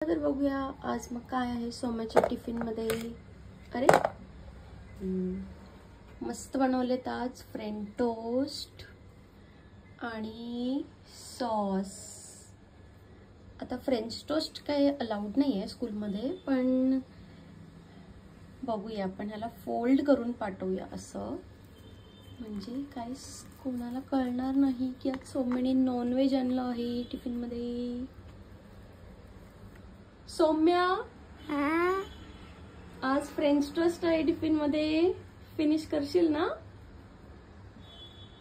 तर बघूया आज मग काय आहे सोम्याच्या टिफिन मध्ये. अरे मस्त बनवलेत आज फ्रेंच टोस्ट आणि सॉस. आता फ्रेंच टोस्ट काही अलाउड नाही आहे स्कूलमध्ये, पण बघूया आपण ह्याला फोल्ड करून पाठवूया असं, म्हणजे काय कोणाला कळणार नाही की आज सोम्याने नॉनव्हेज आणलं आहे टिफिन मध्ये. सौम्या आज फ्रेंच टोस्ट आहे टिफिन मध्ये, फिनिश करशील ना?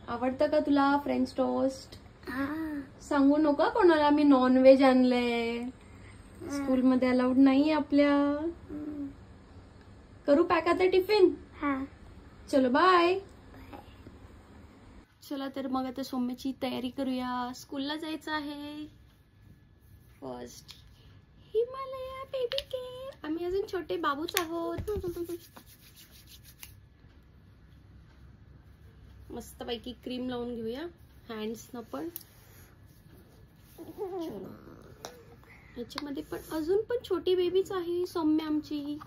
आवडतं का तुला फ्रेंच टोस्ट? सांगू नका कोणाला मी नॉनव्हेज आणलंय, स्कूल मध्ये अलाउड नाही आपल्या. करू पॅक आता टिफिन? चलो बाय. चला तर मग आता सौम्याची तयारी करूया, स्कूलला जायचं आहे. फर्स्ट हिमालया बेबी केअर, आम्ही अजून छोटे बाबूच आहोत. मस्त पैकी क्रीम लावून घेऊया हँड्स न पण. याच्यामध्ये पण अजून पण छोटी बेबीच आहे सौम्या आमची.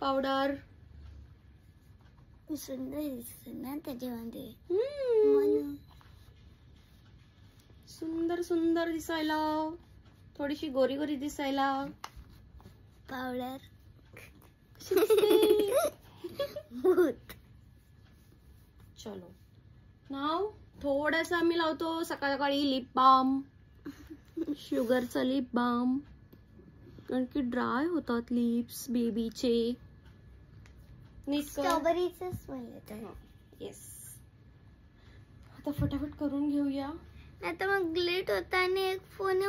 पावडर सुंदर दिसते ना त्याच्यामध्ये, सुंदर सुंदर दिसायला, थोडीशी गोरी गोरी दिसायला. पावडर चलो नाव थोडासा आम्ही लावतो सकाळ सकाळी लिप बाम, शुगरचा लिप बाम, कारण की ड्राय होतात लिप्स बेबीचे. स्ट्रॉबेरीचं स्मेल येतं. येस, आता फटाफट करून घेऊया. आता मग लेट होता आणि एक फोन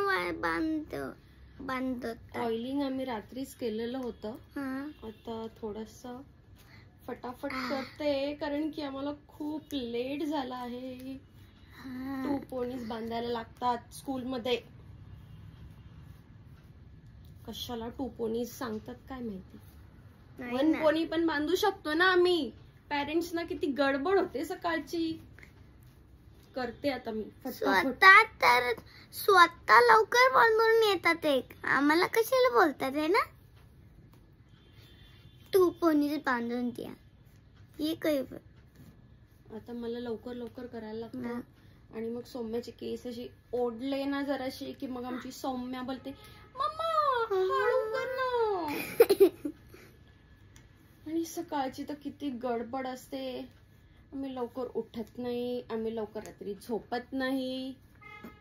बांधत. ऑइलिंग आम्ही रात्रीच केलेलं होतं. आता थोडस फटाफट करते कारण की आम्हाला खूप लेट झाला आहे. 2 पोनीज बांधायला लागतात स्कूल मध्ये. कशाला 2 पोनीज सांगतात काय माहिती. 1 पोनी पण बांधू शकतो ना आम्ही. पेरेंट्स ना किती गडबड होते सकाळची. करते आता मी स्वतः लवकर बांधून येतात. एक आम्हाला कशाला बोलतात आहे ना, 2 पोनीज बांधून द्या. हे काय आता मला लवकर लवकर करायला लागतं. आणि मग सौम्याचे केस अशी ओढले ना जराशी की मग आमची सौम्या बोलते मम्मा हळू कर ना. आणि सकाळची तर किती गडबड असते. आम्ही लवकर उठत नाही, आम्ही लवकर रात्री झोपत नाही,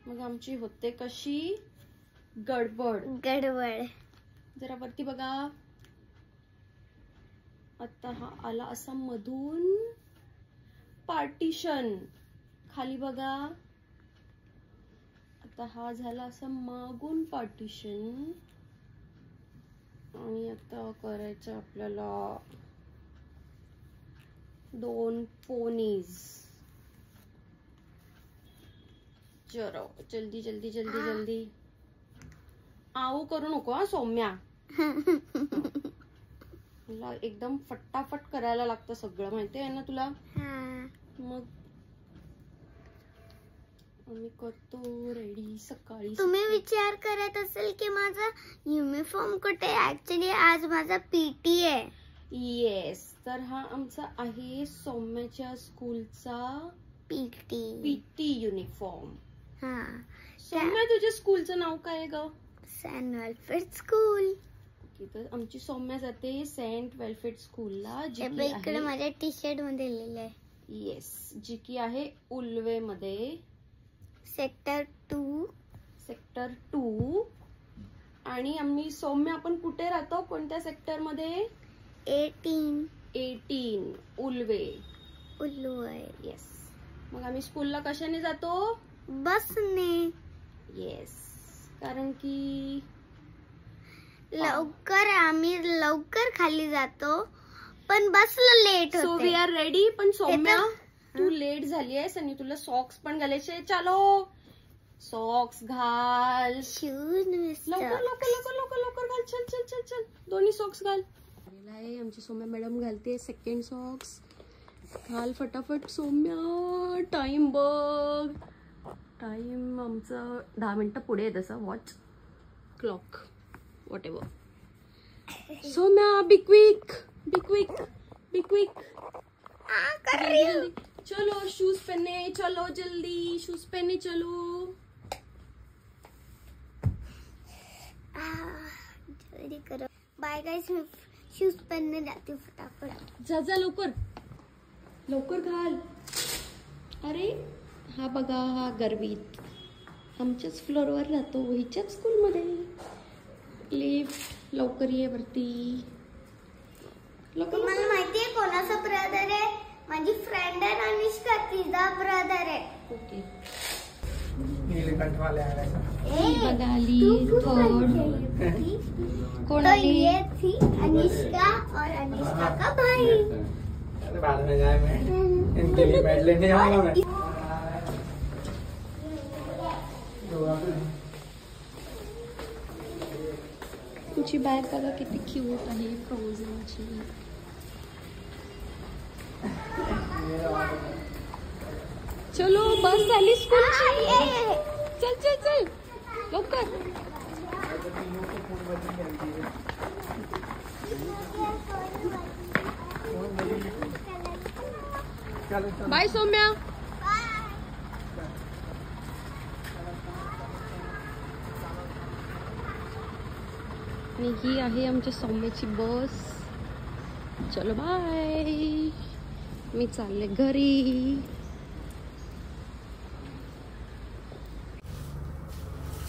मग आमची होते कशी गडबड. जरा वरती बघा. आता हा आला असा मधून पार्टिशन, खाली बघा. आता हा झाला असा मागून पार्टिशन. आणि आता करायचं आपल्याला 2 पोनीज. चलो जल्दी जल्दी जल्दी जल्दी. आऊ करू नको हा सौम्या. मला एकदम फटाफट करायला लागतं सगळं, माहिती आहे ना तुला. मग आम्ही करतो रेडी सकाळी. तुम्ही विचार करत असेल की माझा युनिफॉर्म कुठे. ऍक्च्युली आज माझा पीटी आहे. येस, तर हा आमचा आहे सौम्याच्या स्कूलचा पीटी युनिफॉर्म. सौम्या तुझ्या स्कूलचं नाव काय आहे ग? Saint Welfare School. तर आमची सौम्या जाते सेंट वेलफेअर स्कूलला, इकडे माझ्या टी शर्ट मध्ये लिहिलेलं आहे. येस, जी की आहे उल्वे मध्ये, सेक्टर 2. आणि आम्ही सौम्य आपण कुठे राहतो, कोणत्या सेक्टर मध्ये? 18 उल्वे. येस. मग आम्ही स्कूलला कशाने जातो? बसने. येस, कारण की आम्ही लवकर खाली जातो पण बसला लेट होते. So we are ready. पण सौम्या तू लेट झाली आहेस आणि तुला सॉक्स पण घालायचे. चलो सॉक्स घाल. शूज लवकर लवकर लवकर लवकर लवकर घाल. चल चल चल चल, दोन्ही सॉक्स घाल. आमची सौम्या मॅडम घालते सेकंड सॉक्स. घाल फटाफट सौम्या. टाइम बघ. टाइम आमचं 10 मिनिटं पुढे आहे तसं watch clock. whatever. Saumya be quick, be quick, be quick. कर रही हूँ. चलो शूज पहने, चलो जल्दी शूज पहने चलो. जल्दी करो. बाय गाइस, मैं शूज पहनने जाती हूँ फटाफट. जा जा लवकर, लवकर घाल. अरे हा बघा, हा गर्वित आमच्याच फ्लोअरवर राहतो, हिच्याच स्कूलमध्ये. लिफ्ट लवकर ये वरती. तुम्हाला माहितीये कोणाचा ब्रदर आहे? माझी फ्रेंड आहे अनुष्का, तिचा ब्रदर आहे. ओके. नीलकंठ वाले आ रहे हैं. बघा आली थर्ड. कोण तो आली? ये थी अनुष्का और अनुष्का का भाई. अरे बाद में जाए, मैं इनके लिए मेडल लेने जाऊंगा मैं. तुझी बॅग बघा किती क्यूट आहे, फ्रोझनची. चलो बस झाली स्कूलची. चल चल चल लवकर. बाय सौम्या. आणि ही आहे आमच्या सौम्याची बस. चलो बाय, मी चालले घरी.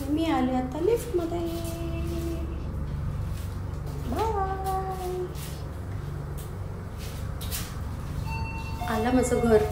मी आले आता लिफ्ट मध्ये. बाय. आला माझं घर.